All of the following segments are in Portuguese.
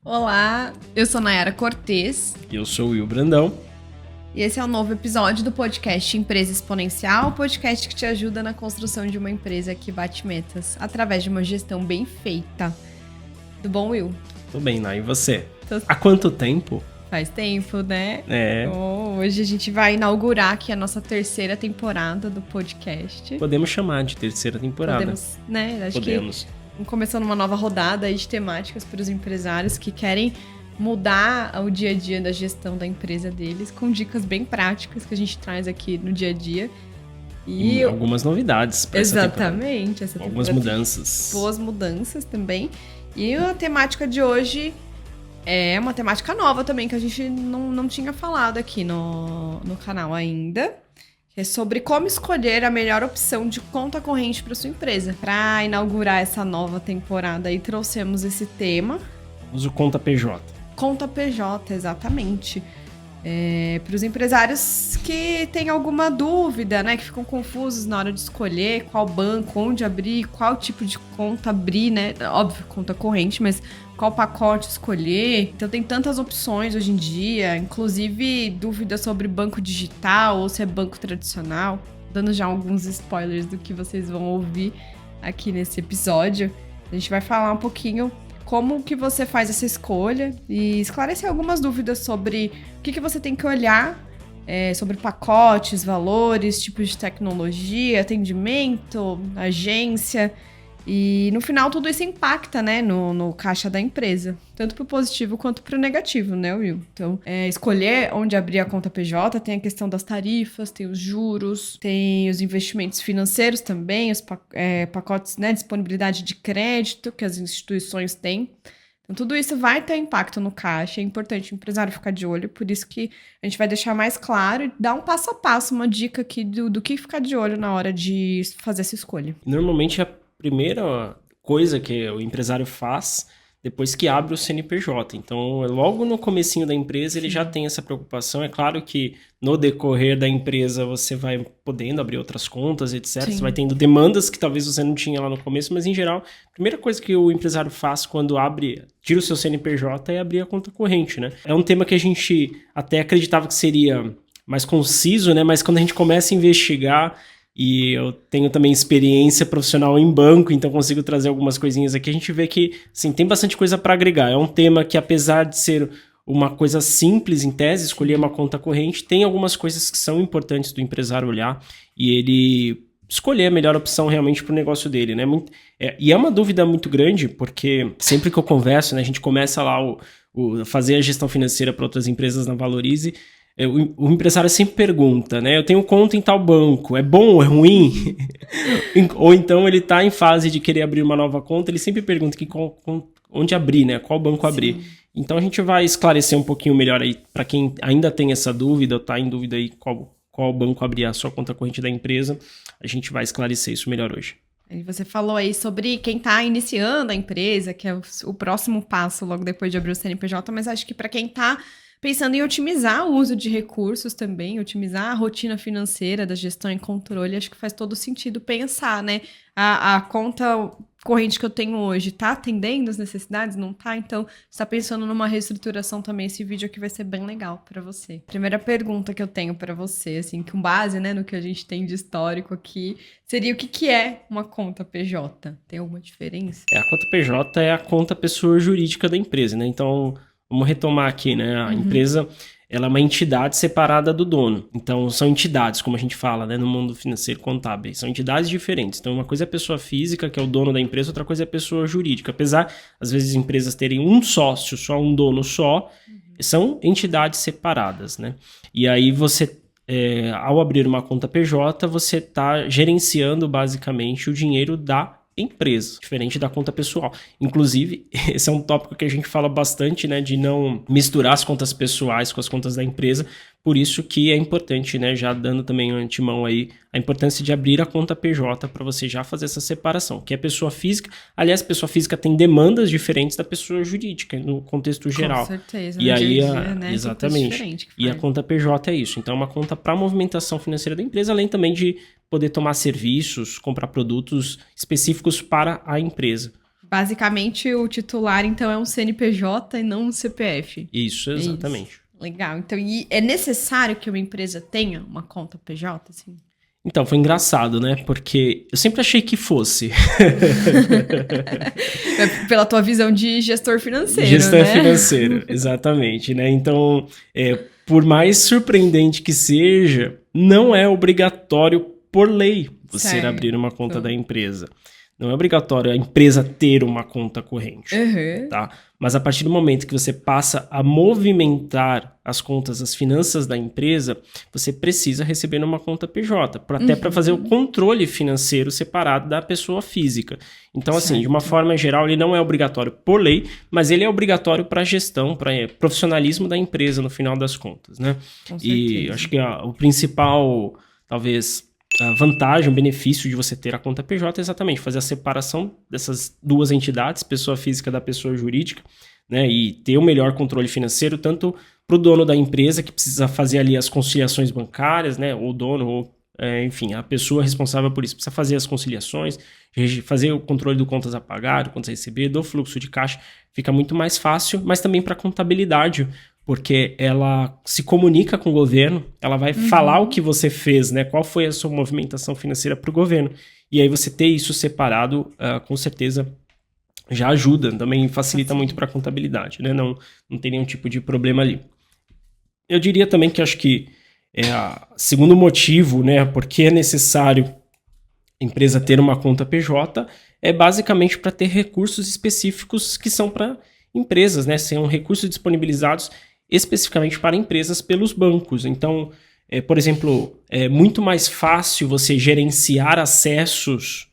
Olá, eu sou Nayara Cortez Eu sou o Will Brandão. e esse é um novo episódio do podcast Empresa Exponencial, o podcast que te ajuda na construção de uma empresa que bate metas através de uma gestão bem feita. Tudo bom, Will? Tudo bem, Nay, e você? Tô- Há quanto tempo? Faz tempo, né? É, Hoje a gente vai inaugurar aqui a nossa terceira temporada do podcast. podemos chamar de terceira temporada. Podemos, né? Acho Podemos. que começando uma nova rodada aí de temáticas para os empresários que querem mudar o dia a dia da gestão da empresa deles, com dicas bem práticas que a gente traz aqui no dia a dia. E algumas novidades para essa temporada. Exatamente, essa Algumas temporada mudanças. boas mudanças também. E a temática de hoje é uma temática nova também, que a gente não tinha falado aqui no canal ainda. Que é sobre como escolher a melhor opção de conta corrente para sua empresa. Para inaugurar essa nova temporada aí, trouxemos esse tema. Uso conta PJ. Conta PJ, exatamente. Para os empresários que têm alguma dúvida, né? Que ficam confusos na hora de escolher qual banco, onde abrir, qual tipo de conta abrir, né? Óbvio, conta corrente, mas qual pacote escolher. Então tem tantas opções hoje em dia, inclusive dúvidas sobre banco digital ou se é banco tradicional. Dando já alguns spoilers do que vocês vão ouvir aqui nesse episódio. A gente vai falar um pouquinho como que você faz essa escolha e esclarecer algumas dúvidas sobre o que você tem que olhar, sobre pacotes, valores, tipos de tecnologia, atendimento, agência. E no final tudo isso impacta, né, no caixa da empresa, tanto para o positivo quanto para o negativo, né, Will? Então, escolher onde abrir a conta PJ, tem a questão das tarifas, tem os juros, tem os investimentos financeiros também, os pacotes, né, disponibilidade de crédito que as instituições têm. Então, tudo isso vai ter impacto no caixa, é importante o empresário ficar de olho, por isso que a gente vai deixar mais claro e dar um passo a passo, uma dica aqui do que ficar de olho na hora de fazer essa escolha. Normalmente a primeira coisa que o empresário faz depois que abre o CNPJ. Então, logo no comecinho da empresa, ele já tem essa preocupação. É claro que no decorrer da empresa você vai podendo abrir outras contas, etc. Sim. Você vai tendo demandas que talvez você não tinha lá no começo, mas em geral, a primeira coisa que o empresário faz quando tira o seu CNPJ é abrir a conta corrente, né? É um tema que a gente até acreditava que seria mais conciso, né? Mas quando a gente começa a investigar, e eu tenho também experiência profissional em banco, então consigo trazer algumas coisinhas aqui. A gente vê que assim, tem bastante coisa para agregar. É um tema que, apesar de ser uma coisa simples em tese, escolher uma conta corrente, tem algumas coisas que são importantes do empresário olhar e ele escolher a melhor opção realmente para o negócio dele, né? E é uma dúvida muito grande, porque sempre que eu converso, né, a gente começa lá fazer a gestão financeira para outras empresas na Valorize. O empresário sempre pergunta, né? Eu tenho conta em tal banco, é bom ou é ruim? Ou então ele está em fase de querer abrir uma nova conta, ele sempre pergunta onde abrir, né? Qual banco abrir. Sim. Então a gente vai esclarecer um pouquinho melhor aí para quem ainda tem essa dúvida, ou está em dúvida aí qual banco abrir a sua conta corrente da empresa. A gente vai esclarecer isso melhor hoje. E você falou aí sobre quem está iniciando a empresa, que é o próximo passo logo depois de abrir o CNPJ, mas acho que para quem está pensando em otimizar o uso de recursos também, otimizar a rotina financeira da gestão e controle, acho que faz todo sentido pensar, né? A conta corrente que eu tenho hoje tá atendendo as necessidades? Não tá? Então, você tá pensando numa reestruturação também, esse vídeo aqui vai ser bem legal para você. Primeira pergunta que eu tenho para você, assim, com base, né, no que a gente tem de histórico aqui, seria o que é uma conta PJ? Tem alguma diferença? A conta PJ é a conta pessoa jurídica da empresa, né? Então, vamos retomar aqui, né? A empresa, ela é uma entidade separada do dono. Então, são entidades, como a gente fala, né, no mundo financeiro contábil. São entidades diferentes. Então, uma coisa é a pessoa física, que é o dono da empresa, outra coisa é a pessoa jurídica. Apesar, às vezes, as empresas terem um sócio, só um dono só, são entidades separadas, né? E aí, você, ao abrir uma conta PJ, você está gerenciando, basicamente, o dinheiro da empresa, diferente da conta pessoal. Inclusive, esse é um tópico que a gente fala bastante, né, de não misturar as contas pessoais com as contas da empresa, por isso que é importante, né, já dando também um antemão aí, a importância de abrir a conta PJ para você já fazer essa separação, que é pessoa física. Aliás, pessoa física tem demandas diferentes da pessoa jurídica, no contexto geral. Com certeza, e no aí, dia a dia, né? exatamente. E a conta PJ é isso. Então, é uma conta para movimentação financeira da empresa, além também de poder tomar serviços, comprar produtos específicos para a empresa. Basicamente, o titular, então, é um CNPJ e não um CPF. Isso, exatamente. Isso. Legal. Então, e é necessário que uma empresa tenha uma conta PJ, assim? Então, foi engraçado, né? Porque eu sempre achei que fosse. Pela tua visão de gestor financeiro, Gestor financeiro, exatamente, né? Então, por mais surpreendente que seja, não é obrigatório por lei você abrir uma conta da empresa. Não é obrigatório a empresa ter uma conta corrente, tá? Mas a partir do momento que você passa a movimentar as contas, as finanças da empresa, você precisa receber numa conta PJ, até para fazer o controle financeiro separado da pessoa física. Então, assim, de uma forma geral, ele não é obrigatório por lei, mas ele é obrigatório para a gestão, para profissionalismo da empresa, no final das contas, né? E acho que o principal, talvez, a vantagem, o benefício de você ter a conta PJ é exatamente fazer a separação dessas duas entidades, pessoa física da pessoa jurídica, né, e ter o melhor controle financeiro, tanto para o dono da empresa, que precisa fazer ali as conciliações bancárias, né, ou o dono, ou enfim, a pessoa responsável por isso, precisa fazer as conciliações, fazer o controle do contas a pagar, do contas a receber, do fluxo de caixa, fica muito mais fácil, mas também para a contabilidade, porque ela se comunica com o governo, ela vai falar o que você fez, né? Qual foi a sua movimentação financeira para o governo. E aí você ter isso separado, com certeza, já ajuda, também facilita muito para a contabilidade, né? Não tem nenhum tipo de problema ali. Eu diria também que acho que segundo motivo, né, porque é necessário a empresa ter uma conta PJ, é basicamente para ter recursos específicos que são para empresas, né? São recursos disponibilizados especificamente para empresas pelos bancos. Então, por exemplo, é muito mais fácil você gerenciar acessos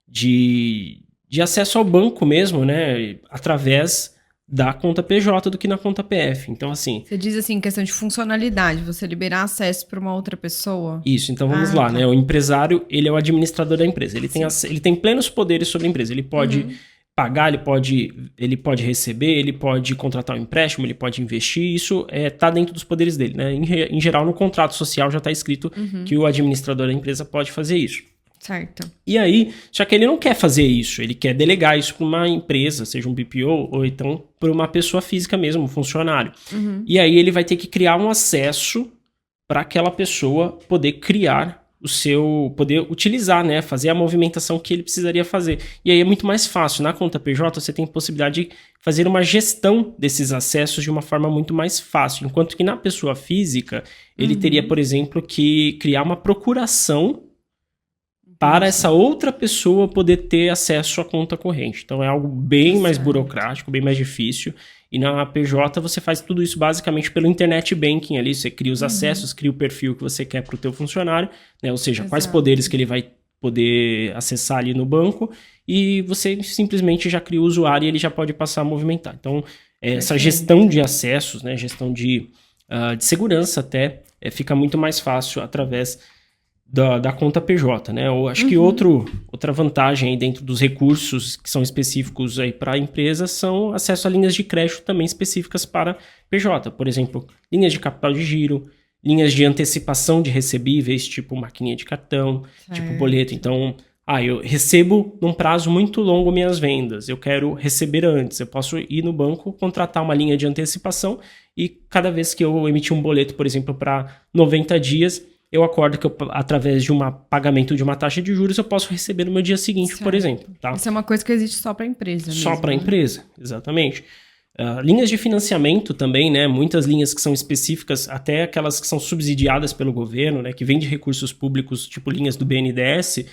de acesso ao banco mesmo, né? Através da conta PJ do que na conta PF. Então, assim... Você diz assim, questão de funcionalidade, você liberar acesso para uma outra pessoa? Isso, então vamos lá, né? O empresário, ele é o administrador da empresa. Ele tem plenos poderes sobre a empresa. Ele pode... pagar, ele pode receber, ele pode contratar um empréstimo, ele pode investir, isso tá dentro dos poderes dele, né? Em geral, no contrato social já está escrito que o administrador da empresa pode fazer isso. Certo. E aí, só que ele não quer fazer isso, ele quer delegar isso para uma empresa, seja um BPO, ou então para uma pessoa física mesmo, um funcionário. E aí ele vai ter que criar um acesso para aquela pessoa poder criar poder utilizar, né, fazer a movimentação que ele precisaria fazer. E aí é muito mais fácil. Na conta PJ, você tem a possibilidade de fazer uma gestão desses acessos de uma forma muito mais fácil. Enquanto que na pessoa física, ele teria, por exemplo, que criar uma procuração para essa outra pessoa poder ter acesso à conta corrente. Então é algo bem mais burocrático, bem mais difícil. E na PJ você faz tudo isso basicamente pelo internet banking ali, você cria os acessos, cria o perfil que você quer para o teu funcionário, né? Ou seja, quais poderes que ele vai poder acessar ali no banco, e você simplesmente já cria o usuário e ele já pode passar a movimentar. Então, essa gestão de acessos, né, gestão de segurança até, fica muito mais fácil através da conta PJ, né? Eu acho que outra vantagem aí dentro dos recursos que são específicos aí para a empresa são acesso a linhas de crédito também específicas para PJ. Por exemplo, linhas de capital de giro, linhas de antecipação de recebíveis, tipo maquininha de cartão, tipo boleto. Então, eu recebo num prazo muito longo minhas vendas, eu quero receber antes. Eu posso ir no banco, contratar uma linha de antecipação e cada vez que eu emitir um boleto, por exemplo, para 90 dias, eu acordo que através de um pagamento de uma taxa de juros eu posso receber no meu dia seguinte, por exemplo. Tá? Isso é uma coisa que existe só para a empresa. Só para a empresa, exatamente. Linhas de financiamento também, né? Muitas linhas que são específicas, até aquelas que são subsidiadas pelo governo, né? Que vêm de recursos públicos, tipo linhas do BNDES,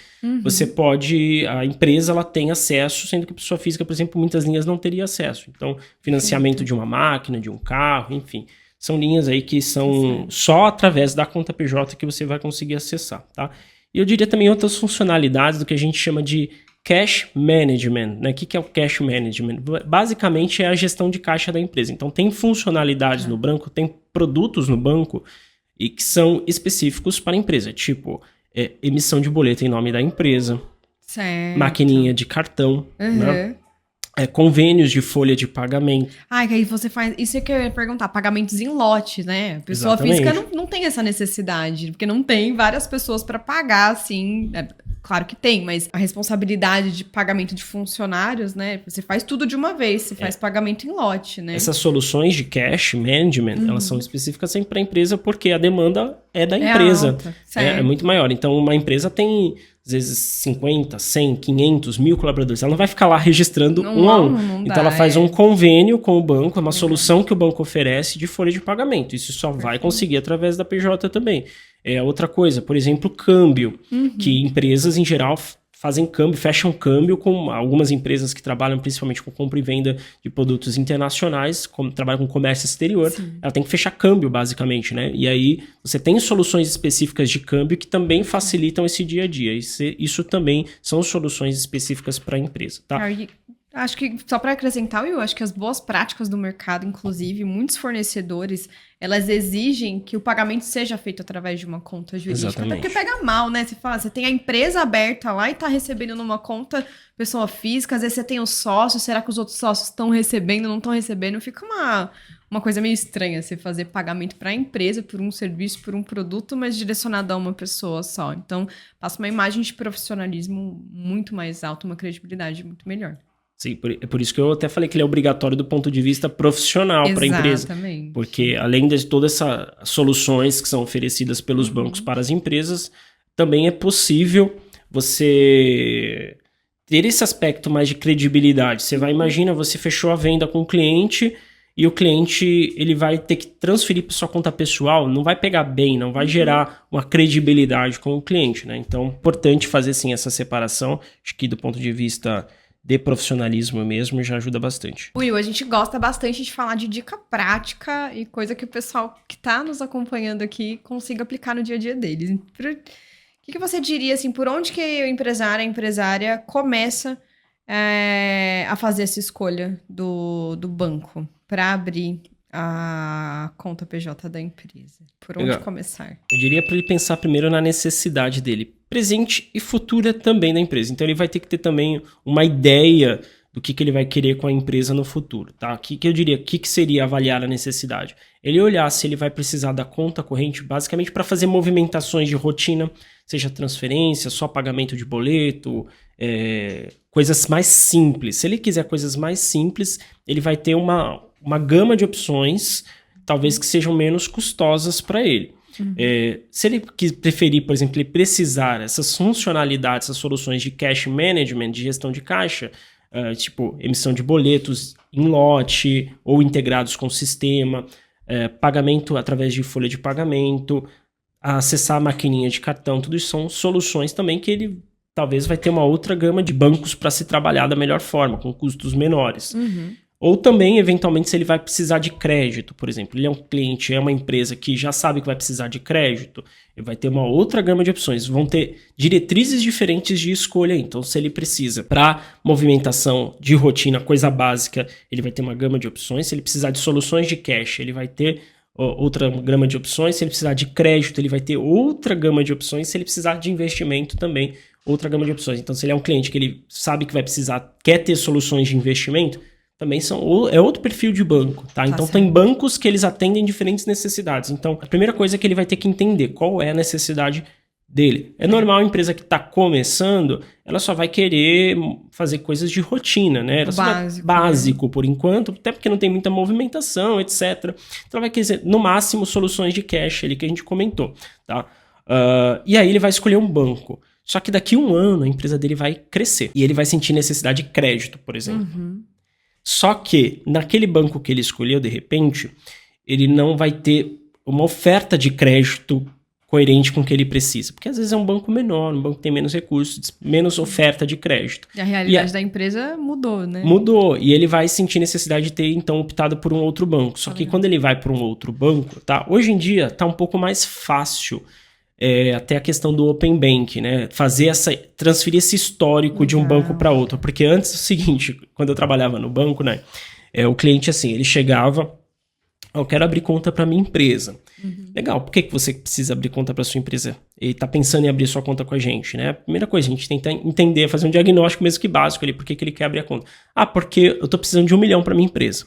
você pode... A empresa ela tem acesso, sendo que a pessoa física, por exemplo, muitas linhas não teria acesso. Então, financiamento de uma máquina, de um carro, enfim... São linhas aí que são só através da conta PJ que você vai conseguir acessar, tá? E eu diria também outras funcionalidades do que a gente chama de cash management, né? O que é o cash management? Basicamente é a gestão de caixa da empresa. Então tem funcionalidades no banco, tem produtos no banco e que são específicos para a empresa, tipo emissão de boleto em nome da empresa, maquininha de cartão, né? Convênios de folha de pagamento. Que aí você faz... Isso é que eu ia perguntar, pagamentos em lote, né? A pessoa física não tem essa necessidade, porque não tem várias pessoas para pagar, assim... Claro que tem, mas a responsabilidade de pagamento de funcionários, né? Você faz tudo de uma vez, você faz pagamento em lote, né? Essas soluções de cash management, elas são específicas sempre para a empresa porque a demanda é da empresa. Alta, É muito maior. Então, uma empresa tem, às vezes, 50, 100, 500, 1000 colaboradores. Ela não vai ficar lá registrando um a um. Não então, dá, ela faz um convênio com o banco, é uma solução que o banco oferece de folha de pagamento. Isso só vai conseguir através da PJ também. Outra coisa, por exemplo, câmbio, que empresas, em geral, fazem câmbio, fecham câmbio com algumas empresas que trabalham principalmente com compra e venda de produtos internacionais, trabalham com comércio exterior, ela tem que fechar câmbio, basicamente, né? E aí você tem soluções específicas de câmbio que também facilitam esse dia a dia. Isso também são soluções específicas para a empresa, tá? Acho que, só para acrescentar, eu acho que as boas práticas do mercado, inclusive, muitos fornecedores, elas exigem que o pagamento seja feito através de uma conta jurídica. Exatamente. Até porque pega mal, né? Você tem a empresa aberta lá e tá recebendo numa conta pessoa física, às vezes você tem os sócios, será que os outros sócios estão recebendo, não estão recebendo? Fica uma coisa meio estranha você fazer pagamento para a empresa por um serviço, por um produto, mas direcionado a uma pessoa só. Então, passa uma imagem de profissionalismo muito mais alta, uma credibilidade muito melhor. Sim, é por isso que eu até falei que ele é obrigatório do ponto de vista profissional para a empresa. Exatamente. Porque além de todas essas soluções que são oferecidas pelos bancos para as empresas, também é possível você ter esse aspecto mais de credibilidade. Você imagina, você fechou a venda com o cliente e o cliente ele vai ter que transferir para sua conta pessoal, não vai pegar bem, não vai gerar uma credibilidade com o cliente, né? Então, é importante fazer sim essa separação, acho que do ponto de vista de profissionalismo mesmo, já ajuda bastante. Will, a gente gosta bastante de falar de dica prática e coisa que o pessoal que está nos acompanhando aqui consiga aplicar no dia a dia deles. O que você diria, assim, por onde que o empresário, a empresária começa a fazer essa escolha do banco para abrir a conta PJ da empresa? Por onde começar? Eu diria para ele pensar primeiro na necessidade dele, presente e futura também da empresa. Então ele vai ter que ter também uma ideia do que ele vai querer com a empresa no futuro, tá? Que eu diria, que seria avaliar a necessidade? Ele olhar se ele vai precisar da conta corrente, basicamente para fazer movimentações de rotina, seja transferência, só pagamento de boleto, coisas mais simples. Se ele quiser coisas mais simples, ele vai ter uma gama de opções, talvez que sejam menos custosas para ele. Se ele preferir, por exemplo, ele precisar essas funcionalidades, essas soluções de cash management, de gestão de caixa, tipo emissão de boletos em lote ou integrados com o sistema, pagamento através de folha de pagamento, acessar a maquininha de cartão, tudo isso são soluções também que ele talvez vai ter uma outra gama de bancos para se trabalhar da melhor forma, com custos menores. Ou também, eventualmente, se ele vai precisar de crédito, por exemplo. Ele é um cliente, é uma empresa que já sabe que vai precisar de crédito, ele vai ter uma outra gama de opções. Vão ter diretrizes diferentes de escolha. Então, se ele precisa para movimentação de rotina, coisa básica, ele vai ter uma gama de opções. Se ele precisar de soluções de cash, ele vai ter outra gama de opções. Se ele precisar de crédito, ele vai ter outra gama de opções. Se ele precisar de investimento também, outra gama de opções. Então, se ele é um cliente que ele sabe que vai precisar, quer ter soluções de investimento, também é outro perfil de banco, tá? Então tem bancos que eles atendem diferentes necessidades. Então a primeira coisa é que ele vai ter que entender qual é a necessidade dele. É normal a empresa que está começando, ela só vai querer fazer coisas de rotina, né? Básico por enquanto, até porque não tem muita movimentação, etc. Então ela vai querer, no máximo, soluções de cash ali que a gente comentou, tá? E aí ele vai escolher um banco. Só que daqui a um ano a empresa dele vai crescer e ele vai sentir necessidade de crédito, por exemplo. Só que, naquele banco que ele escolheu, de repente, ele não vai ter uma oferta de crédito coerente com o que ele precisa. Porque às vezes é um banco menor, um banco que tem menos recursos, menos oferta de crédito. E a realidade da empresa mudou, né? Mudou. E ele vai sentir necessidade de ter, então, optado por um outro banco. Só que quando ele vai para um outro banco, tá? Hoje em dia tá um pouco mais fácil. Até a questão do Open Bank, né? Transferir esse histórico de um banco para outro. Porque antes, é o seguinte, quando eu trabalhava no banco, né? O cliente, assim, ele chegava, eu quero abrir conta para minha empresa. Legal, por que você precisa abrir conta para sua empresa? Ele está pensando em abrir sua conta com a gente, né? A primeira coisa, a gente tenta entender, fazer um diagnóstico mesmo que básico ali, por que ele quer abrir a conta. Porque eu estou precisando de 1 milhão para minha empresa.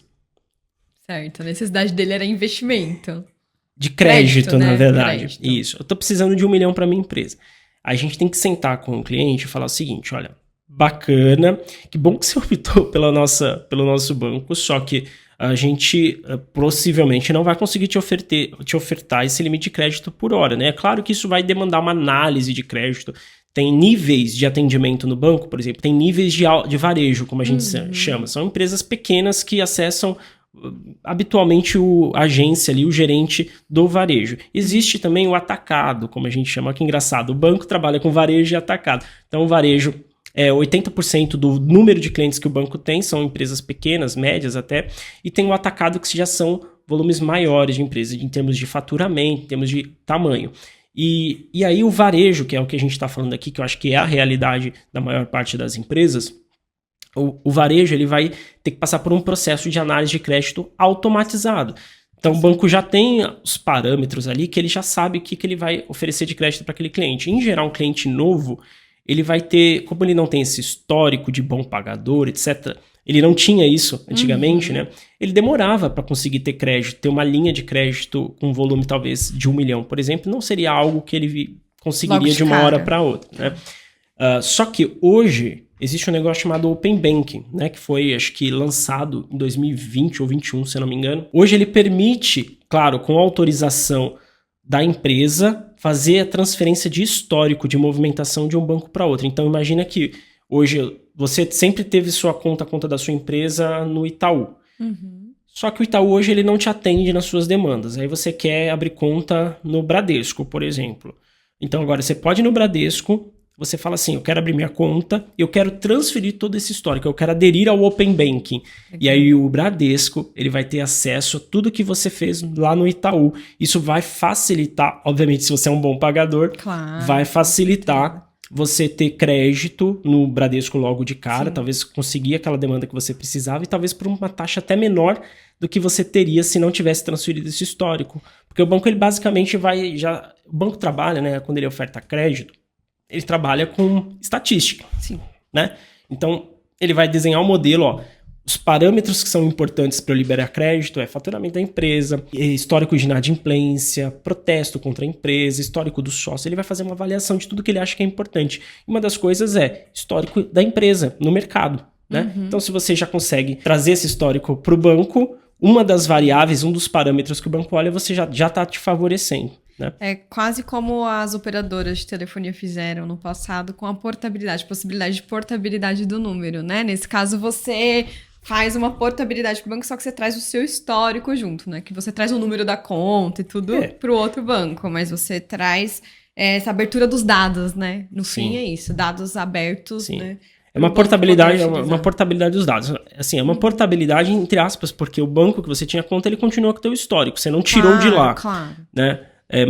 Certo, a necessidade dele era investimento. De crédito, né? na verdade. Crédito. Isso. Eu tô precisando de 1 milhão para minha empresa. a gente tem que sentar com o cliente e falar o seguinte, olha, bacana, que bom que você optou pelo nosso banco, só que a gente possivelmente não vai conseguir te ofertar esse limite de crédito por hora, né? É claro que isso vai demandar uma análise de crédito. Tem níveis de atendimento no banco, por exemplo, tem níveis de varejo, como a gente chama. São empresas pequenas que acessam habitualmente a agência ali, o gerente do varejo. Existe também o atacado, como a gente chama, que engraçado. O banco trabalha com varejo e atacado. Então o varejo 80% do número de clientes que o banco tem são empresas pequenas, médias até, e tem o atacado que já são volumes maiores de empresas, em termos de faturamento, em termos de tamanho. E aí o varejo, que é o que a gente está falando aqui, que eu acho que é a realidade da maior parte das empresas, o varejo ele vai ter que passar por um processo de análise de crédito automatizado. Então o banco já tem os parâmetros ali que ele já sabe o que ele vai oferecer de crédito para aquele cliente. Em geral, um cliente novo, ele vai ter, como ele não tem esse histórico de bom pagador, etc., ele não tinha isso antigamente, né? Ele demorava para conseguir ter crédito, ter uma linha de crédito com volume talvez de 1 milhão, por exemplo, não seria algo que ele conseguiria de uma hora para outra, né? Só que hoje existe um negócio chamado Open Banking, né? Que foi, acho que, lançado em 2020 ou 2021, se eu não me engano. Hoje ele permite, claro, com autorização da empresa, fazer a transferência de histórico de movimentação de um banco para outro. Então imagina que hoje você sempre teve a conta da sua empresa no Itaú. Só que o Itaú hoje ele não te atende nas suas demandas. Aí você quer abrir conta no Bradesco, por exemplo. Então agora você pode ir no Bradesco, você fala assim, eu quero abrir minha conta, eu quero transferir todo esse histórico, eu quero aderir ao Open Banking. E aí o Bradesco, ele vai ter acesso a tudo que você fez lá no Itaú. Isso vai facilitar, obviamente se você é um bom pagador, vai facilitar você ter crédito no Bradesco logo de cara, talvez conseguir aquela demanda que você precisava e talvez por uma taxa até menor do que você teria se não tivesse transferido esse histórico. Porque o banco, ele basicamente o banco trabalha, né, quando ele oferta crédito, ele trabalha com estatística, né? Então, ele vai desenhar um modelo, os parâmetros que são importantes para eu liberar crédito é faturamento da empresa, histórico de inadimplência, protesto contra a empresa, histórico do sócio. Ele vai fazer uma avaliação de tudo que ele acha que é importante. Uma das coisas é histórico da empresa no mercado, né? Então, se você já consegue trazer esse histórico para o banco, uma das variáveis, um dos parâmetros que o banco olha, você já está te favorecendo, né? É quase como as operadoras de telefonia fizeram no passado com a possibilidade de portabilidade do número, né? Nesse caso, você faz uma portabilidade para o banco, só que você traz o seu histórico junto, né? Que você traz o número da conta e tudo para o outro banco, mas você traz essa abertura dos dados, né? No fim é isso, dados abertos, né? É uma portabilidade dos dados. Assim, é uma portabilidade entre aspas, porque o banco que você tinha conta, ele continua com o teu histórico, você não tirou de lá, né?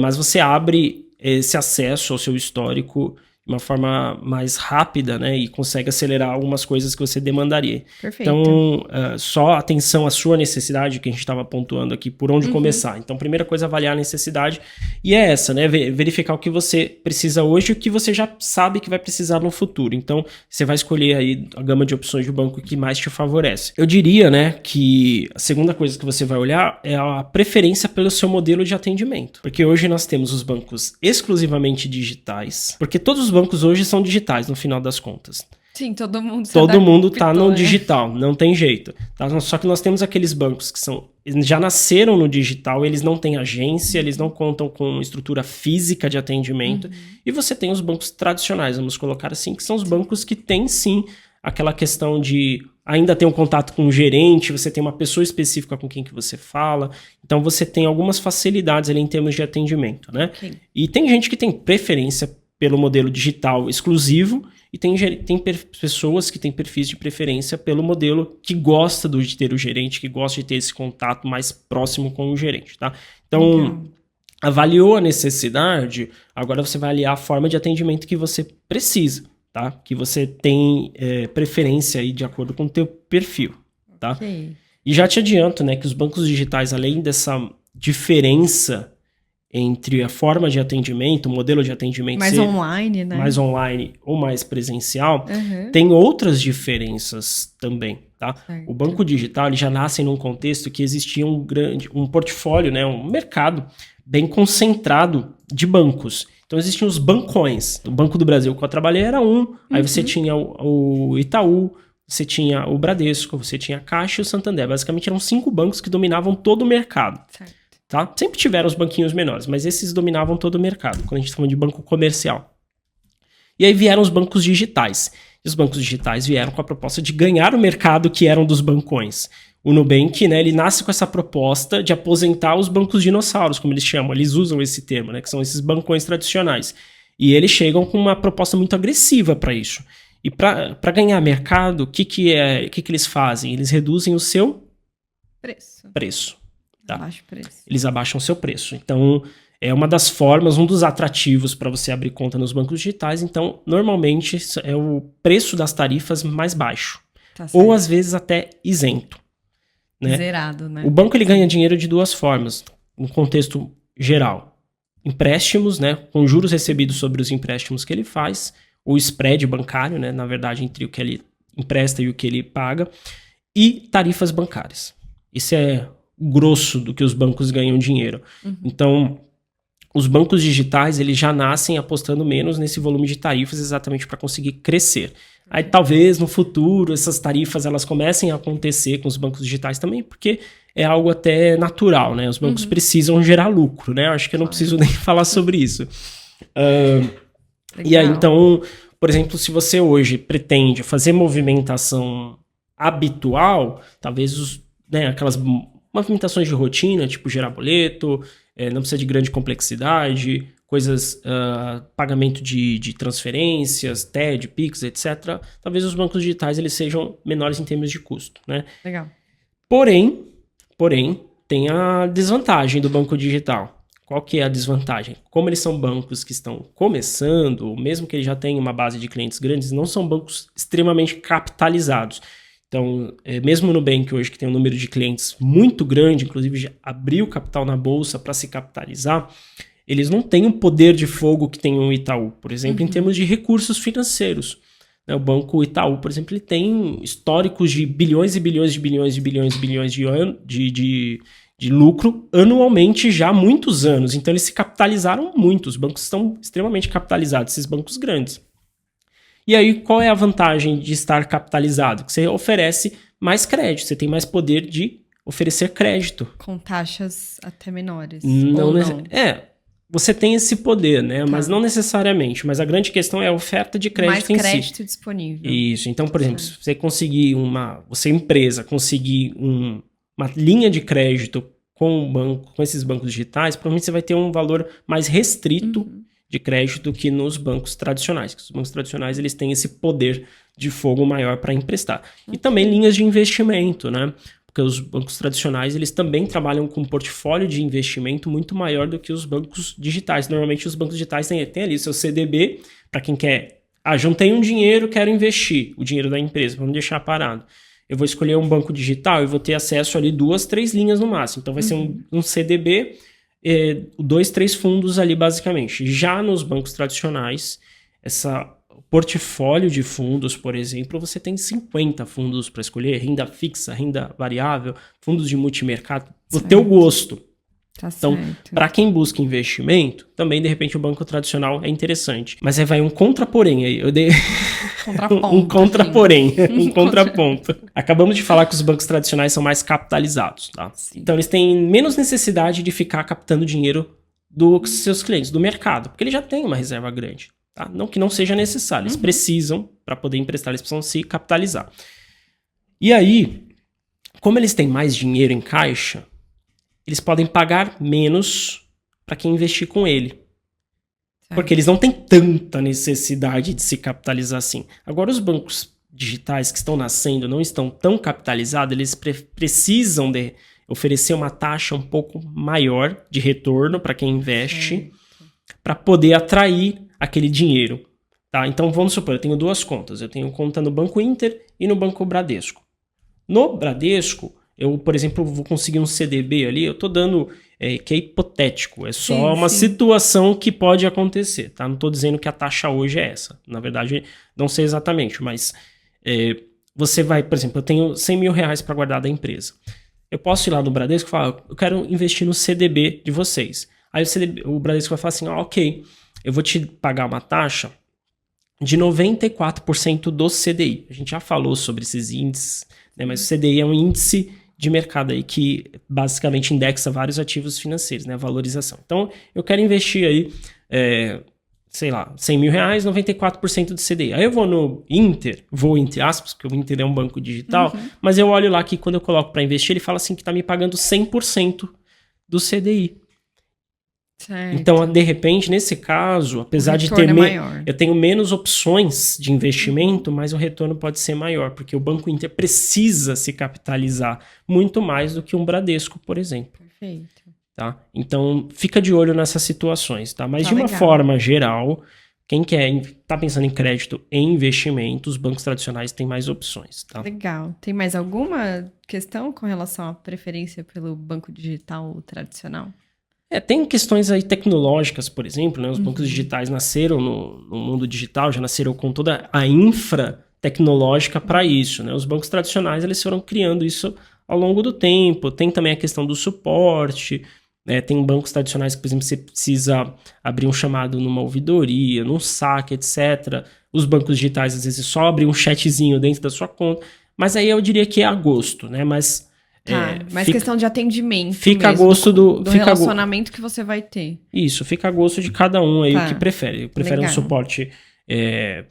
Mas você abre esse acesso ao seu histórico de uma forma mais rápida, né? E consegue acelerar algumas coisas que você demandaria. Perfeito. Então, só atenção à sua necessidade, que a gente estava pontuando aqui, por onde começar. Então, primeira coisa, avaliar a necessidade. E é essa, né? Verificar o que você precisa hoje e o que você já sabe que vai precisar no futuro. Então, você vai escolher aí a gama de opções do banco que mais te favorece. Eu diria, né, que a segunda coisa que você vai olhar é a preferência pelo seu modelo de atendimento. Porque hoje nós temos os bancos exclusivamente digitais, porque todos os bancos hoje são digitais, no final das contas. Sim, todo mundo tá no digital, não tem jeito. Tá? Só que nós temos aqueles bancos que já nasceram no digital, eles não têm agência, eles não contam com estrutura física de atendimento. E você tem os bancos tradicionais, vamos colocar assim, que são os bancos que têm sim aquela questão de ainda ter um contato com o gerente, você tem uma pessoa específica com quem que você fala, então você tem algumas facilidades ali em termos de atendimento, né? E tem gente que tem preferência pelo modelo digital exclusivo e tem pessoas que têm perfis de preferência pelo modelo que gosta de ter o gerente, que gosta de ter esse contato mais próximo com o gerente, tá? Então, avaliou a necessidade, agora você vai avaliar a forma de atendimento que você precisa, tá? Que você tem preferência aí de acordo com o teu perfil, tá? E já te adianto, né, que os bancos digitais, além dessa diferença entre a forma de atendimento, o modelo de atendimento mais online, né? Mais online ou mais presencial, tem outras diferenças também, Tá? Certo. O banco digital ele já nasce num contexto que existia um portfólio, né, um mercado bem concentrado de bancos. Então existiam os bancões. O Banco do Brasil que eu trabalhei era aí você tinha o Itaú, você tinha o Bradesco, você tinha a Caixa e o Santander. Basicamente eram 5 bancos que dominavam todo o mercado. Certo. Tá? Sempre tiveram os banquinhos menores, mas esses dominavam todo o mercado, quando a gente fala de banco comercial. E aí vieram os bancos digitais. E os bancos digitais vieram com a proposta de ganhar o mercado que eram dos bancões. O Nubank, né, ele nasce com essa proposta de aposentar os bancos dinossauros, como eles chamam. Eles usam esse termo, né, que são esses bancões tradicionais. E eles chegam com uma proposta muito agressiva para isso. E para ganhar mercado, o que eles fazem? Eles reduzem o seu preço. Tá? Abaixo preço. Eles abaixam o seu preço. Então, é uma das formas, um dos atrativos para você abrir conta nos bancos digitais. Então, normalmente, é o preço das tarifas mais baixo. Tá certo. Ou, às vezes, até isento. Né? Zerado, né? O banco ele ganha dinheiro de 2 formas, no contexto geral. Empréstimos, né, com juros recebidos sobre os empréstimos que ele faz, o spread bancário, né, na verdade, entre o que ele empresta e o que ele paga, e tarifas bancárias. Isso é o grosso do que os bancos ganham dinheiro. Então, os bancos digitais eles já nascem apostando menos nesse volume de tarifas exatamente para conseguir crescer. Aí talvez no futuro essas tarifas elas comecem a acontecer com os bancos digitais também, porque é algo até natural, né? Os bancos precisam gerar lucro, né? Eu acho que eu não preciso nem falar sobre isso. E aí, então, por exemplo, se você hoje pretende fazer movimentação habitual, talvez aquelas movimentações de rotina, tipo gerar boleto, não precisa de grande complexidade, coisas, pagamento de transferências, TED, Pix, etc. Talvez os bancos digitais eles sejam menores em termos de custo, né? Legal. Porém, tem a desvantagem do banco digital. Qual que é a desvantagem? Como eles são bancos que estão começando, mesmo que eles já tenham uma base de clientes grandes, não são bancos extremamente capitalizados. Então, mesmo o Nubank hoje, que tem um número de clientes muito grande, inclusive já abriu capital na bolsa para se capitalizar, eles não têm o poder de fogo que tem o Itaú, por exemplo, em termos de recursos financeiros. O Banco Itaú, por exemplo, ele tem históricos de bilhões e bilhões de bilhões e bilhões e bilhões de lucro anualmente já há muitos anos. Então, eles se capitalizaram muito. Os bancos estão extremamente capitalizados, esses bancos grandes. E aí, qual é a vantagem de estar capitalizado? Que você oferece mais crédito, você tem mais poder de oferecer crédito. Com taxas até menores. Não. Você tem esse poder, né? Tá. Mas não necessariamente. Mas a grande questão é a oferta de crédito em si. Mais crédito disponível. Isso. Então, por exemplo, se você conseguir você empresa, conseguir uma linha de crédito com esses bancos digitais, provavelmente você vai ter um valor mais restrito de crédito que nos bancos tradicionais. Os bancos tradicionais eles têm esse poder de fogo maior para emprestar. E também linhas de investimento, né? Porque os bancos tradicionais eles também trabalham com um portfólio de investimento muito maior do que os bancos digitais. Normalmente os bancos digitais têm ali o seu CDB, para quem quer, juntei um dinheiro, quero investir o dinheiro da empresa, vamos deixar parado. Eu vou escolher um banco digital e vou ter acesso ali 2, 3 linhas no máximo. Então vai ser um CDB, 2, 3 fundos ali basicamente. Já nos bancos tradicionais, essa portfólio de fundos, por exemplo, você tem 50 fundos para escolher, renda fixa, renda variável, fundos de multimercado, do teu gosto. Tá então, para quem busca investimento, também, de repente, o banco tradicional é interessante. Mas aí vai um contra-porém aí. Eu dei um contraponto. Acabamos de falar que os bancos tradicionais são mais capitalizados, tá? Então, eles têm menos necessidade de ficar captando dinheiro dos seus clientes, do mercado, porque eles já têm uma reserva grande. Tá? Não que não seja necessário, eles precisam, para poder emprestar, eles precisam se capitalizar. E aí, como eles têm mais dinheiro em caixa, eles podem pagar menos para quem investir com ele. Porque eles não têm tanta necessidade de se capitalizar assim. Agora, os bancos digitais que estão nascendo não estão tão capitalizados, eles precisam de oferecer uma taxa um pouco maior de retorno para quem investe, para poder atrair aquele dinheiro, tá? Então, vamos supor, eu tenho 2 contas. Eu tenho conta no Banco Inter e no Banco Bradesco. No Bradesco, eu, por exemplo, vou conseguir um CDB ali, eu tô dando, que é hipotético, é só uma situação que pode acontecer, tá? Não tô dizendo que a taxa hoje é essa. Na verdade, não sei exatamente, mas você vai, por exemplo, eu tenho 100 mil reais para guardar da empresa. Eu posso ir lá no Bradesco e falar, eu quero investir no CDB de vocês. Aí o Bradesco vai falar assim, ok, eu vou te pagar uma taxa de 94% do CDI. A gente já falou sobre esses índices, né? Mas o CDI é um índice de mercado aí que basicamente indexa vários ativos financeiros, né? A valorização. Então, eu quero investir aí, sei lá, 100 mil reais, 94% do CDI. Aí eu vou no Inter, vou entre aspas, porque o Inter é um banco digital, mas eu olho lá que quando eu coloco para investir, ele fala assim que está me pagando 100% do CDI. Certo. Então, de repente, nesse caso, apesar de ter eu tenho menos opções de investimento, mas o retorno pode ser maior, porque o Banco Inter precisa se capitalizar muito mais do que um Bradesco, por exemplo. Perfeito. Tá? Então, fica de olho nessas situações, tá? Mas de uma legal. forma geral, quem tá pensando em crédito e investimento, os bancos tradicionais têm mais opções, tá? Legal. Tem mais alguma questão com relação à preferência pelo banco digital tradicional? Tem questões aí tecnológicas, por exemplo, né? Os bancos digitais nasceram no mundo digital, já nasceram com toda a infra tecnológica para isso, né? Os bancos tradicionais, eles foram criando isso ao longo do tempo. Tem também a questão do suporte, né? Tem bancos tradicionais que, por exemplo, você precisa abrir um chamado numa ouvidoria, num saque, etc. Os bancos digitais, às vezes, só abrem um chatzinho dentro da sua conta. Mas aí eu diria que é a gosto, né? Mas... mas questão de atendimento fica mesmo, a gosto do relacionamento que você vai ter. Isso, fica a gosto de cada um aí o que prefere. Prefere um suporte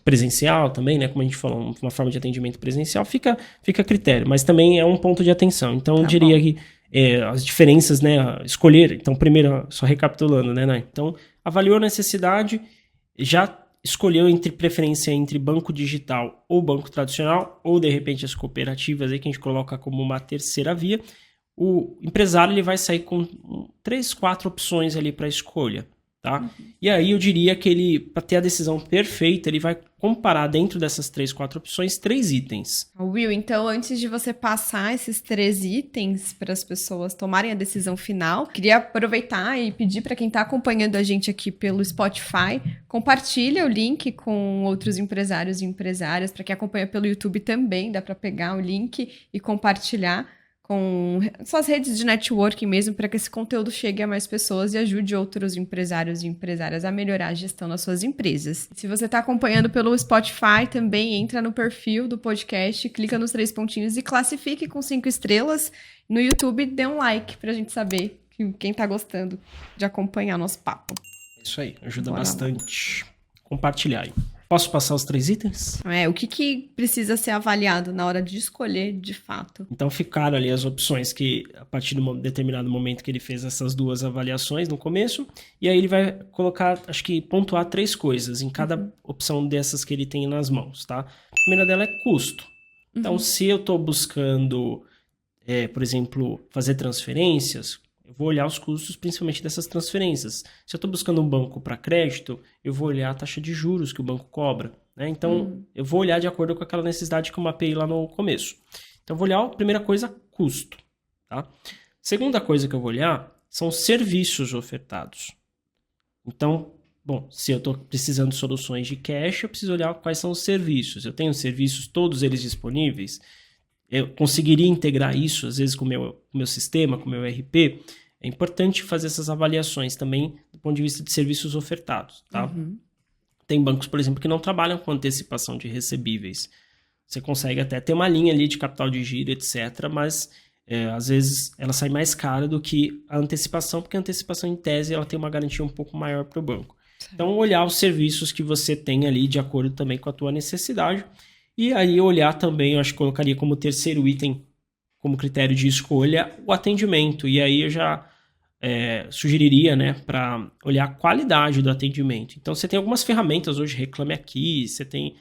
presencial também, né? Como a gente falou, uma forma de atendimento presencial, fica a critério, mas também é um ponto de atenção. Então, eu diria que as diferenças, né? Escolher. Então, primeiro, só recapitulando, né, Nay? Então, avaliou a necessidade, já escolheu entre preferência entre banco digital ou banco tradicional, ou de repente as cooperativas aí que a gente coloca como uma terceira via, o empresário ele vai sair com 3, 4 opções ali para escolha, tá? E aí eu diria que ele, para ter a decisão perfeita, ele vai comparar dentro dessas 3, 4 opções 3 itens. Will, então antes de você passar esses 3 itens para as pessoas tomarem a decisão final, queria aproveitar e pedir para quem está acompanhando a gente aqui pelo Spotify, compartilha o link com outros empresários e empresárias, para quem acompanha pelo YouTube também, dá para pegar o link e compartilhar com suas redes de networking mesmo, para que esse conteúdo chegue a mais pessoas e ajude outros empresários e empresárias a melhorar a gestão das suas empresas. Se você está acompanhando pelo Spotify, também entra no perfil do podcast, clica nos 3 pontinhos e classifique com 5 estrelas. No YouTube, dê um like para a gente saber quem está gostando de acompanhar nosso papo. Isso aí, ajuda bastante. Compartilhar aí. Posso passar os 3 itens? O que precisa ser avaliado na hora de escolher, de fato? Então, ficaram ali as opções que, a partir de um determinado momento que ele fez essas 2 avaliações no começo, e aí ele vai colocar, acho que pontuar 3 coisas em cada opção dessas que ele tem nas mãos, tá? A primeira dela é custo. Então, se eu estou buscando, por exemplo, fazer transferências, eu vou olhar os custos principalmente dessas transferências. Se eu estou buscando um banco para crédito, eu vou olhar a taxa de juros que o banco cobra, né? Então, eu vou olhar de acordo com aquela necessidade que eu mapeei lá no começo. Então, eu vou olhar, a primeira coisa, custo. Tá? Segunda coisa que eu vou olhar são serviços ofertados. Então, bom, se eu estou precisando de soluções de cash, eu preciso olhar quais são os serviços. Eu tenho serviços, todos eles disponíveis? Eu conseguiria integrar isso, às vezes, com o meu sistema, com o meu ERP. É importante fazer essas avaliações também do ponto de vista de serviços ofertados, tá? Tem bancos, por exemplo, que não trabalham com antecipação de recebíveis. Você consegue até ter uma linha ali de capital de giro, etc., mas às vezes ela sai mais cara do que a antecipação, porque a antecipação, em tese, ela tem uma garantia um pouco maior para o banco. Então, olhar os serviços que você tem ali de acordo também com a tua necessidade. E aí olhar também, eu acho que colocaria como terceiro item, como critério de escolha, o atendimento. E aí eu já sugeriria, né, para olhar a qualidade do atendimento. Então, você tem algumas ferramentas hoje, Reclame Aqui, você tem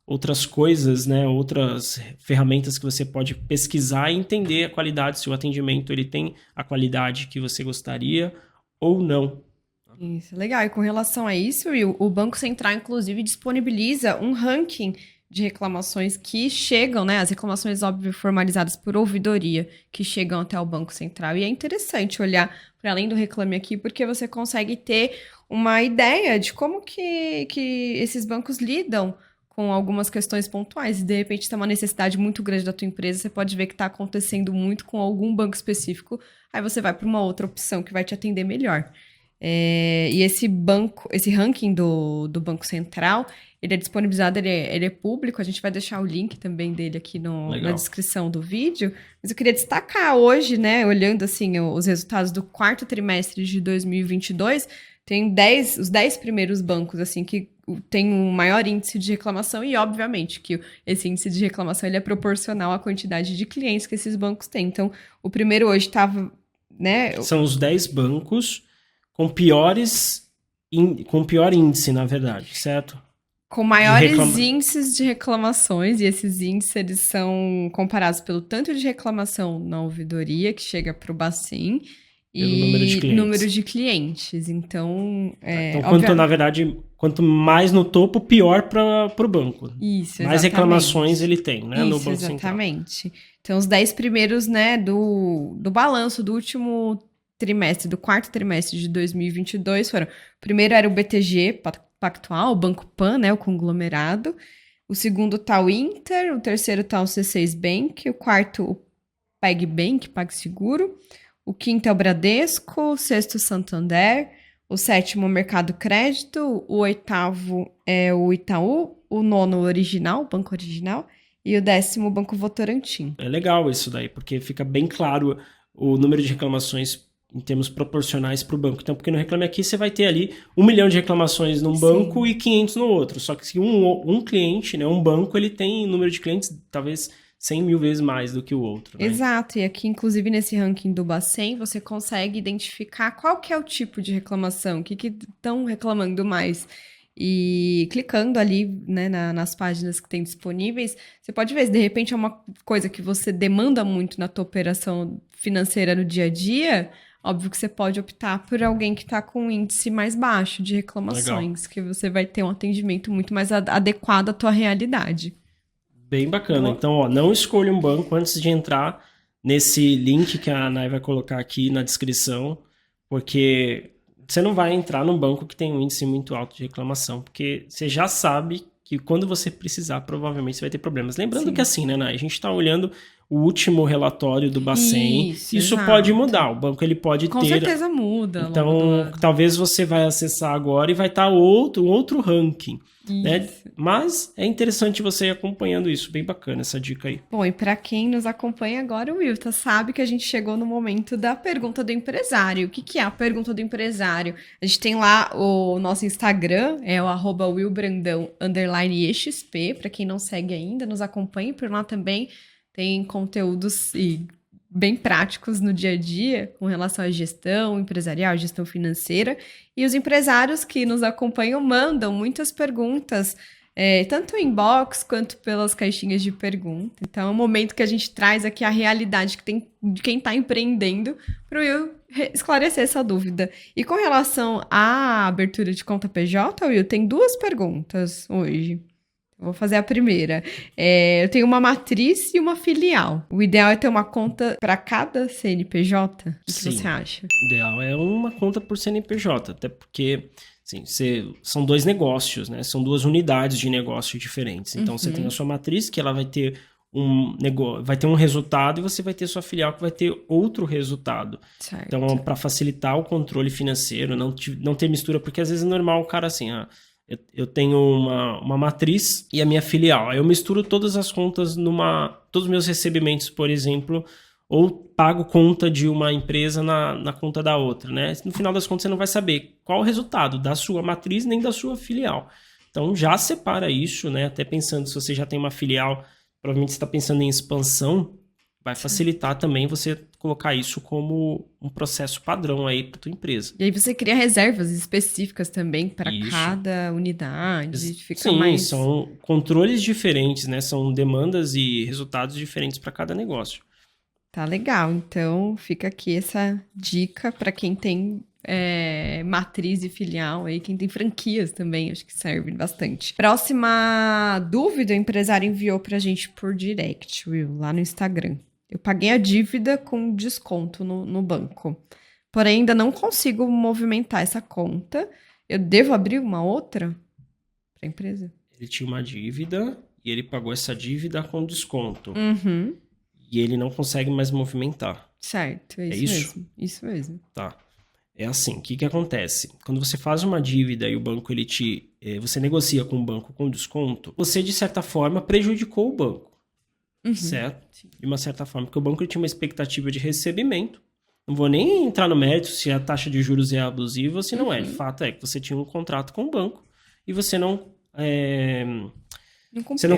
outras coisas, né, outras ferramentas que você pode pesquisar e entender a qualidade, se o atendimento ele tem a qualidade que você gostaria ou não. Isso, legal. E com relação a isso, o Banco Central, inclusive, disponibiliza um ranking de reclamações que chegam, né? As reclamações, óbvio, formalizadas por ouvidoria, que chegam até o Banco Central. E é interessante olhar para além do Reclame Aqui, porque você consegue ter uma ideia de como que esses bancos lidam com algumas questões pontuais. E, de repente, tem uma necessidade muito grande da tua empresa, você pode ver que está acontecendo muito com algum banco específico, aí você vai para uma outra opção que vai te atender melhor. E esse ranking do Banco Central, ele é disponibilizado, ele é público, a gente vai deixar o link também dele aqui na descrição do vídeo, mas eu queria destacar hoje, né, olhando assim os resultados do quarto trimestre de 2022, tem os 10 primeiros bancos assim que tem um maior índice de reclamação e, obviamente, que esse índice de reclamação ele é proporcional à quantidade de clientes que esses bancos têm. Então, o primeiro hoje estava, né... São os 10 bancos com pior índice, na verdade, certo? Com maiores índices de reclamações, e esses índices eles são comparados pelo tanto de reclamação na ouvidoria, que chega para o Bacen, e número de clientes. Então, quanto mais no topo, pior para o banco. Isso, mais reclamações ele tem, né, no Banco Central. Exatamente. Então, os 10 primeiros, né, do balanço do último trimestre, do quarto trimestre de 2022 foram... O primeiro era o BTG Pactual, o Banco Pan, né, o conglomerado. O segundo tá o Inter, o terceiro tá o C6 Bank, o quarto o PagBank, PagSeguro. O quinto é o Bradesco, o sexto Santander, o sétimo o Mercado Crédito, o oitavo é o Itaú, o nono o Original, o Banco Original, e o décimo o Banco Votorantim. É legal isso daí, porque fica bem claro o número de reclamações em termos proporcionais para o banco. Então, porque no Reclame Aqui você vai ter ali 1 milhão de reclamações num banco e 500 no outro. Só que se um cliente, né, um banco, ele tem número de clientes talvez 100 mil vezes mais do que o outro. Né? Exato, e aqui, inclusive, nesse ranking do Bacen, você consegue identificar qual que é o tipo de reclamação, o que estão reclamando mais. E clicando ali, né, nas páginas que tem disponíveis, você pode ver se de repente é uma coisa que você demanda muito na tua operação financeira no dia a dia. Óbvio que você pode optar por alguém que está com um índice mais baixo de reclamações, que você vai ter um atendimento muito mais adequado à tua realidade. Bem bacana. Então, ó, não escolha um banco antes de entrar nesse link que a Nai vai colocar aqui na descrição, porque você não vai entrar num banco que tem um índice muito alto de reclamação, porque você já sabe que quando você precisar, provavelmente você vai ter problemas. Lembrando que assim, né, Nai, a gente está olhando o último relatório do Bacen, isso pode mudar, o banco ele pode Com certeza muda. Então, talvez você vai acessar agora e vai estar outro ranking, né? Mas é interessante você ir acompanhando isso, bem bacana essa dica aí. Bom, e para quem nos acompanha agora, o Wilton sabe que a gente chegou no momento da pergunta do empresário. O que é a pergunta do empresário? A gente tem lá o nosso Instagram, é o @willbrandão_exp, para quem não segue ainda, nos acompanhe por lá também. Tem conteúdos bem práticos no dia a dia com relação à gestão empresarial, gestão financeira. E os empresários que nos acompanham mandam muitas perguntas, tanto em inbox quanto pelas caixinhas de pergunta. Então, é um momento que a gente traz aqui a realidade que tem de quem está empreendendo para eu esclarecer essa dúvida. E com relação à abertura de conta PJ, Will, tem 2 perguntas hoje. Vou fazer a primeira. Eu tenho uma matriz e uma filial. O ideal é ter uma conta para cada CNPJ? O que você acha? O ideal é uma conta por CNPJ, até porque assim, são 2 negócios, né? São 2 unidades de negócio diferentes. Então, você tem a sua matriz, que ela vai ter um resultado, e você vai ter sua filial, que vai ter outro resultado. Certo. Então, para facilitar o controle financeiro, não ter mistura, porque às vezes é normal o cara assim... Eu tenho uma matriz e a minha filial. Aí eu misturo todas as contas todos os meus recebimentos, por exemplo, ou pago conta de uma empresa na conta da outra, né? No final das contas, você não vai saber qual o resultado da sua matriz nem da sua filial. Então, já separa isso, né? Até pensando, se você já tem uma filial, provavelmente você está pensando em expansão, vai facilitar também você colocar isso como um processo padrão aí para tua empresa. E aí você cria reservas específicas também para cada unidade. São controles diferentes, né? São demandas e resultados diferentes para cada negócio. Tá legal. Então, fica aqui essa dica para quem tem matriz e filial, aí quem tem franquias também, acho que serve bastante. Próxima dúvida, o empresário enviou pra gente por direct, Will, lá no Instagram. Eu paguei a dívida com desconto no banco, porém ainda não consigo movimentar essa conta. Eu devo abrir uma outra para a empresa? Ele tinha uma dívida e ele pagou essa dívida com desconto. Uhum. E ele não consegue mais movimentar. Certo, é isso? mesmo. Isso mesmo. Tá. É assim, o que acontece? Quando você faz uma dívida e o banco, você negocia com o banco com desconto, você, de certa forma, prejudicou o banco. Certo? Sim. De uma certa forma, porque o banco tinha uma expectativa de recebimento. Não vou nem entrar no mérito se a taxa de juros é abusiva ou se não é. O fato é que você tinha um contrato com o banco e você não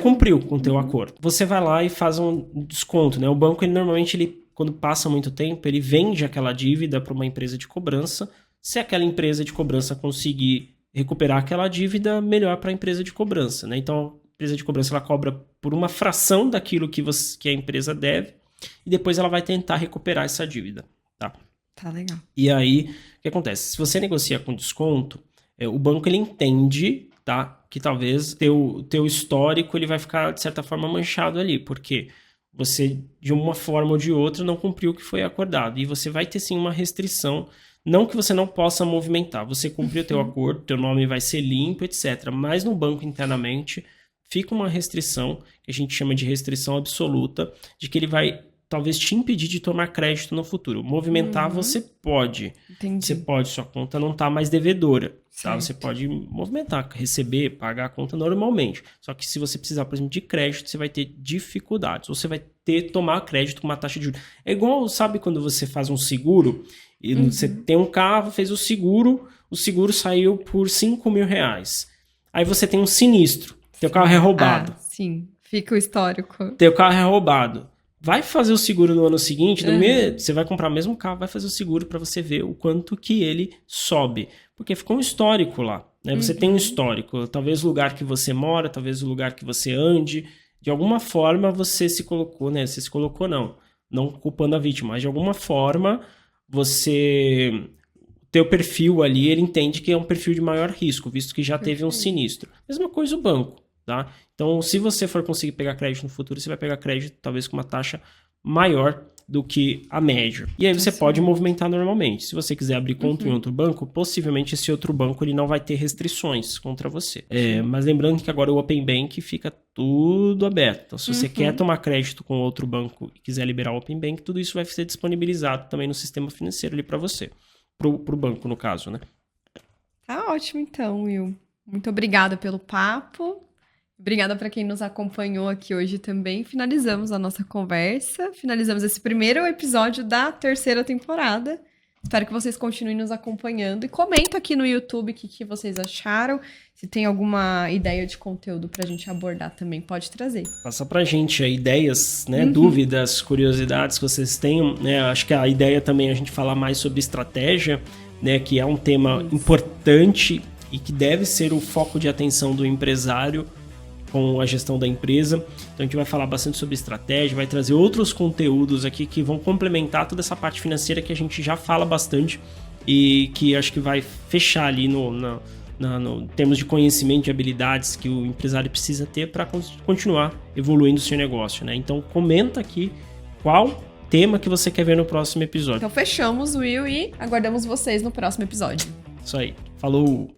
cumpriu com o teu acordo. Você vai lá e faz um desconto, né? O banco, normalmente, quando passa muito tempo, ele vende aquela dívida para uma empresa de cobrança. Se aquela empresa de cobrança conseguir recuperar aquela dívida, melhor para a empresa de cobrança, né? Então, a empresa de cobrança ela cobra por uma fração daquilo que a empresa deve e depois ela vai tentar recuperar essa dívida, tá? Tá legal. E aí, o que acontece? Se você negocia com desconto, o banco ele entende, tá, que talvez teu histórico ele vai ficar, de certa forma, manchado ali, porque você, de uma forma ou de outra, não cumpriu o que foi acordado. E você vai ter, sim, uma restrição, não que você não possa movimentar. Você cumpriu o teu acordo, teu nome vai ser limpo, etc. Mas no banco, internamente, fica uma restrição, que a gente chama de restrição absoluta, de que ele vai talvez te impedir de tomar crédito no futuro. Movimentar você pode. Entendi. Você pode, sua conta não está mais devedora. Tá? Certo. Você pode movimentar, receber, pagar a conta normalmente. Só que se você precisar, por exemplo, de crédito, você vai ter dificuldades. Ou você vai ter que tomar crédito com uma taxa de juros. É igual, sabe, quando você faz um seguro e você tem um carro, fez o seguro saiu por R$5.000. Aí você tem um sinistro. Teu carro é roubado. Sim, fica o histórico. Teu carro é roubado. Vai fazer o seguro no ano seguinte, você vai comprar o mesmo carro, vai fazer o seguro para você ver o quanto que ele sobe. Porque ficou um histórico lá, né? Você tem um histórico, talvez o lugar que você mora, talvez o lugar que você ande, de alguma forma você se colocou, né? Você se colocou não culpando a vítima, mas de alguma forma teu perfil ali, ele entende que é um perfil de maior risco, visto que já teve um sinistro. Mesma coisa o banco. Tá? Então, se você for conseguir pegar crédito no futuro, você vai pegar crédito talvez com uma taxa maior do que a média. E aí você pode movimentar normalmente. Se você quiser abrir conta em outro banco, possivelmente esse outro banco ele não vai ter restrições contra você. Mas lembrando que agora o Open Bank fica tudo aberto. Então, se você quer tomar crédito com outro banco e quiser liberar o Open Bank, tudo isso vai ser disponibilizado também no sistema financeiro ali para você. Pro banco, no caso, né? Tá ótimo, então, Will. Muito obrigada pelo papo. Obrigada para quem nos acompanhou aqui hoje também. Finalizamos a nossa conversa. Finalizamos esse primeiro episódio da 3ª temporada. Espero que vocês continuem nos acompanhando. E comenta aqui no YouTube o que vocês acharam. Se tem alguma ideia de conteúdo pra gente abordar também, pode trazer. Passa pra gente aí ideias, né? Dúvidas, curiosidades que vocês tenham. Né? Acho que a ideia também é a gente falar mais sobre estratégia, né? Que é um tema importante e que deve ser o foco de atenção do empresário com a gestão da empresa. Então a gente vai falar bastante sobre estratégia, vai trazer outros conteúdos aqui que vão complementar toda essa parte financeira que a gente já fala bastante e que acho que vai fechar ali no termos de conhecimento e habilidades que o empresário precisa ter para continuar evoluindo o seu negócio, né? Então comenta aqui qual tema que você quer ver no próximo episódio. Então fechamos, Will, e aguardamos vocês no próximo episódio. Isso aí. Falou!